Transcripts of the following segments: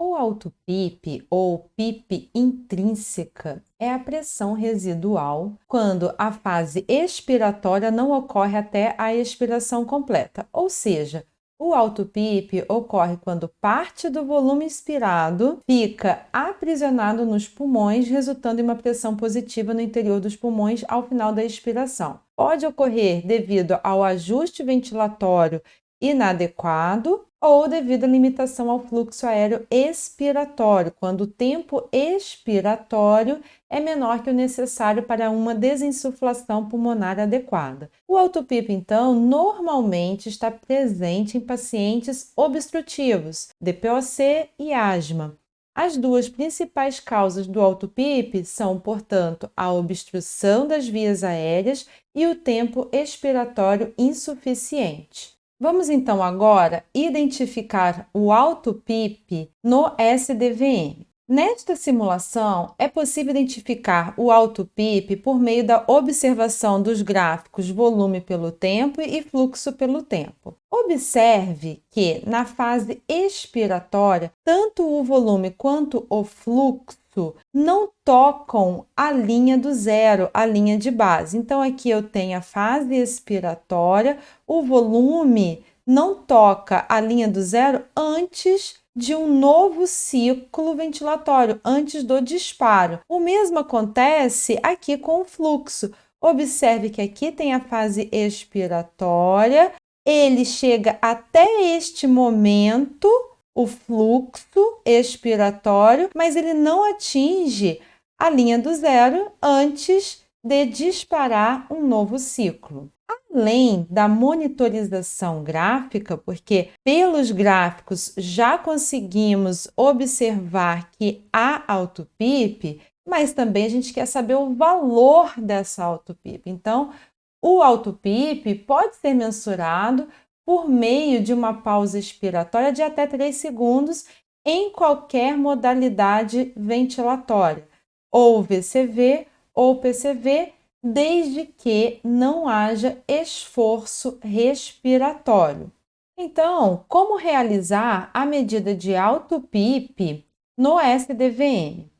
O auto-PIP ou PIP intrínseca é a pressão residual quando a fase expiratória não ocorre até a expiração completa, ou seja, o auto-PIP ocorre quando parte do volume inspirado fica aprisionado nos pulmões, resultando em uma pressão positiva no interior dos pulmões ao final da expiração. Pode ocorrer devido ao ajuste ventilatório inadequado ou devido à limitação ao fluxo aéreo expiratório, quando o tempo expiratório é menor que o necessário para uma desinsuflação pulmonar adequada. O auto-PIP, então, normalmente está presente em pacientes obstrutivos, DPOC e asma. As duas principais causas do auto-PIP são, portanto, a obstrução das vias aéreas e o tempo expiratório insuficiente. Vamos então agora identificar o auto-PIP no SDVM. Nesta simulação, é possível identificar o auto-PIP por meio da observação dos gráficos volume pelo tempo e fluxo pelo tempo. Observe que, na fase expiratória, tanto o volume quanto o fluxo não tocam a linha do zero, a linha de base. Então, aqui eu tenho a fase expiratória, o volume não toca a linha do zero antes de um novo ciclo ventilatório, antes do disparo. O mesmo acontece aqui com o fluxo. Observe que aqui tem a fase expiratória, ele chega até este momento, o fluxo expiratório, mas ele não atinge a linha do zero antes de disparar um novo ciclo. Além da monitorização gráfica, porque pelos gráficos já conseguimos observar que há auto-PIP, mas também a gente quer saber o valor dessa auto-PIP. Então, o auto-PIP pode ser mensurado por meio de uma pausa expiratória de até 3 segundos em qualquer modalidade ventilatória, ou VCV ou PCV, desde que não haja esforço respiratório. Então, como realizar a medida de auto-PIP no SDVM?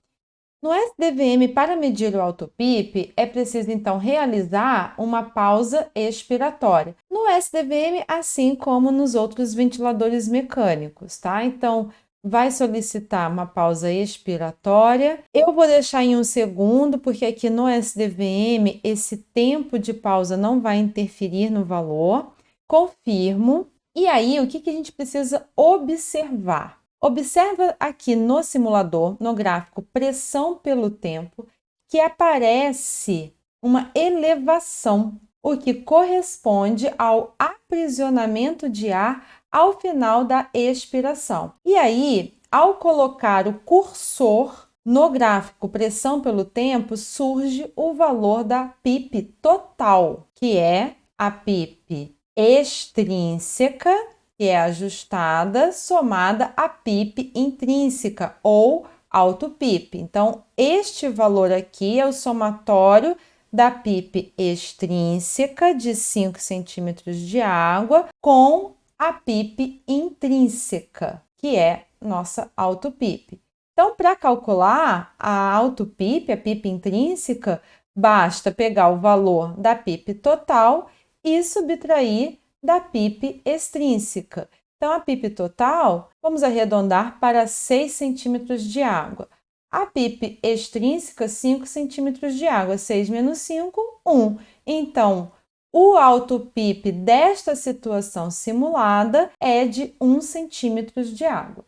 No SDVM, para medir o auto-PIP, é preciso então realizar uma pausa expiratória. No SDVM, assim como nos outros ventiladores mecânicos, tá? Então, vai solicitar uma pausa expiratória. Eu vou deixar em 1 segundo, porque aqui no SDVM esse tempo de pausa não vai interferir no valor. Confirmo. E aí, o que a gente precisa observar? Observa aqui no simulador, no gráfico pressão pelo tempo, que aparece uma elevação, o que corresponde ao aprisionamento de ar ao final da expiração. E aí, ao colocar o cursor no gráfico pressão pelo tempo, surge o valor da PIP total, que é a PIP extrínseca, que é ajustada, somada à PIP intrínseca ou auto-PIP. Então, este valor aqui é o somatório da PIP extrínseca de 5 centímetros de água com a PIP intrínseca, que é nossa auto-PIP. Então, para calcular a auto-PIP, a PIP intrínseca, basta pegar o valor da PIP total e subtrair da PIP extrínseca. Então, a PIP total, vamos arredondar para 6 centímetros de água. A PIP extrínseca, 5 centímetros de água. 6 menos 5, 1. Então, o auto-PIP desta situação simulada é de 1 centímetro de água.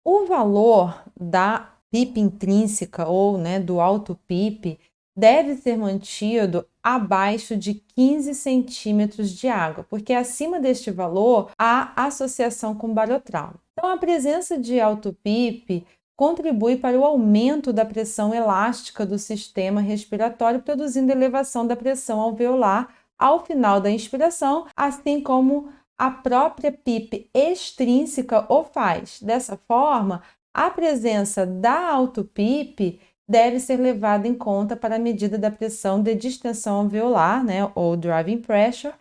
O valor da PIP intrínseca ou do auto-PIP deve ser mantido abaixo de 15 centímetros de água, porque acima deste valor há associação com barotrauma. Então, a presença de auto-PIP contribui para o aumento da pressão elástica do sistema respiratório, produzindo elevação da pressão alveolar ao final da inspiração, assim como a própria PIP extrínseca o faz. Dessa forma, a presença da auto-PIP deve ser levada em conta para a medida da pressão de distensão alveolar, ou driving pressure,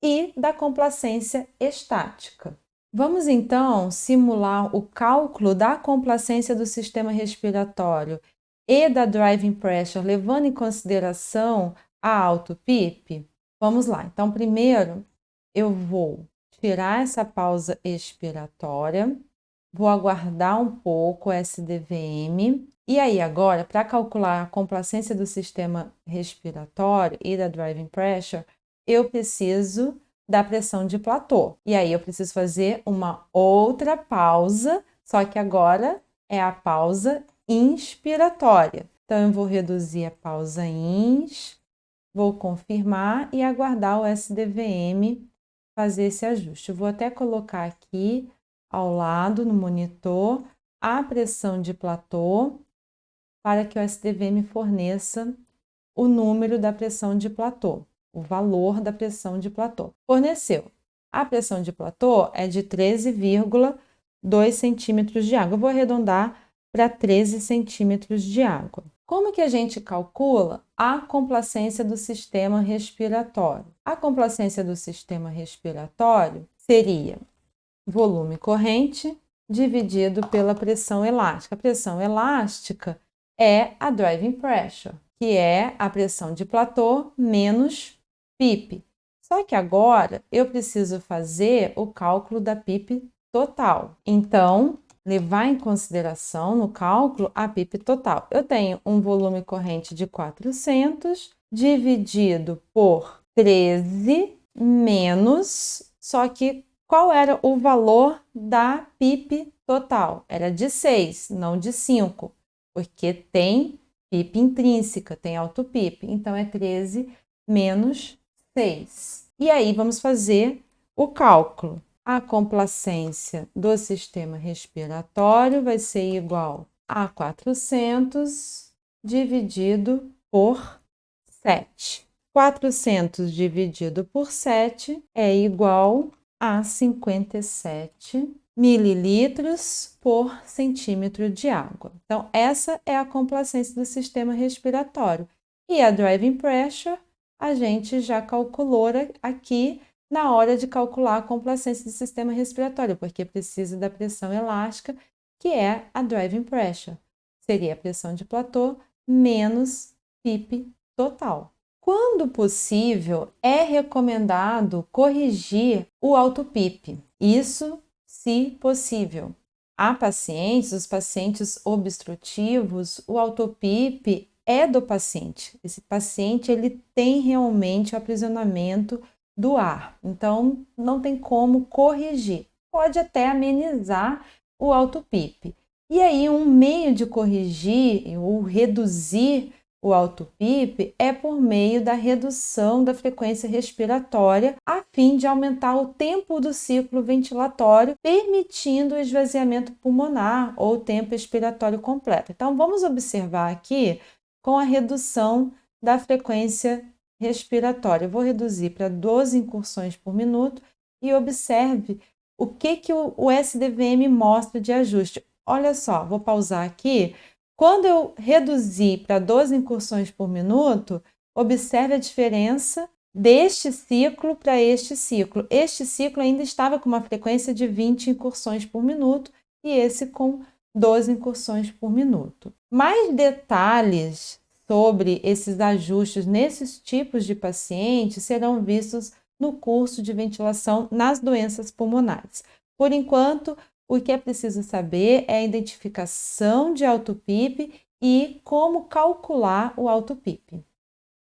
e da complacência estática. Vamos então simular o cálculo da complacência do sistema respiratório e da driving pressure, levando em consideração a auto-PIP? Vamos lá. Então, primeiro, eu vou tirar essa pausa expiratória, vou aguardar um pouco o SDVM. E aí, agora, para calcular a complacência do sistema respiratório e da driving pressure, eu preciso da pressão de platô. E aí, eu preciso fazer uma outra pausa, só que agora é a pausa inspiratória. Então, eu vou reduzir a pausa ins, vou confirmar e aguardar o SDVM fazer esse ajuste. Eu vou até colocar aqui ao lado no monitor a pressão de platô para que o SDVM forneça o número da pressão de platô, o valor da pressão de platô. Forneceu. A pressão de platô é de 13,2 centímetros de água. Eu vou arredondar para 13 centímetros de água. Como que a gente calcula a complacência do sistema respiratório? A complacência do sistema respiratório seria volume corrente dividido pela pressão elástica. A pressão elástica é a driving pressure, que é a pressão de platô menos PIP. Só que agora eu preciso fazer o cálculo da PIP total. Então, levar em consideração no cálculo a PIP total. Eu tenho um volume corrente de 400 dividido por 13 menos, só que qual era o valor da PIP total? Era de 6, não de 5, porque tem PIP intrínseca, tem auto-PIP. Então, é 13 menos 6. E aí, vamos fazer o cálculo. A complacência do sistema respiratório vai ser igual a 400 dividido por 7. 400 dividido por 7 é igual a 57 mililitros por centímetro de água. Então, essa é a complacência do sistema respiratório. E a driving pressure, a gente já calculou aqui na hora de calcular a complacência do sistema respiratório, porque precisa da pressão elástica, que é a driving pressure. Seria a pressão de platô menos PIP total. Quando possível, é recomendado corrigir o auto-PIP. Isso, se possível. Há pacientes, os pacientes obstrutivos, o auto-PIP é do paciente. Esse paciente ele tem realmente o aprisionamento do ar. Então, não tem como corrigir. Pode até amenizar o auto-PIP. E aí, um meio de corrigir ou reduzir o auto-PIP é por meio da redução da frequência respiratória, a fim de aumentar o tempo do ciclo ventilatório, permitindo o esvaziamento pulmonar ou tempo expiratório completo. Então, vamos observar aqui com a redução da frequência respiratória. Eu vou reduzir para 12 incursões por minuto e observe o que o SDVM mostra de ajuste. Olha só, vou pausar aqui. Quando eu reduzir para 12 incursões por minuto, observe a diferença deste ciclo para este ciclo. Este ciclo ainda estava com uma frequência de 20 incursões por minuto e esse com 12 incursões por minuto. Mais detalhes sobre esses ajustes nesses tipos de pacientes serão vistos no curso de ventilação nas doenças pulmonares. Por enquanto, o que é preciso saber é a identificação de auto-PIP e como calcular o auto-PIP.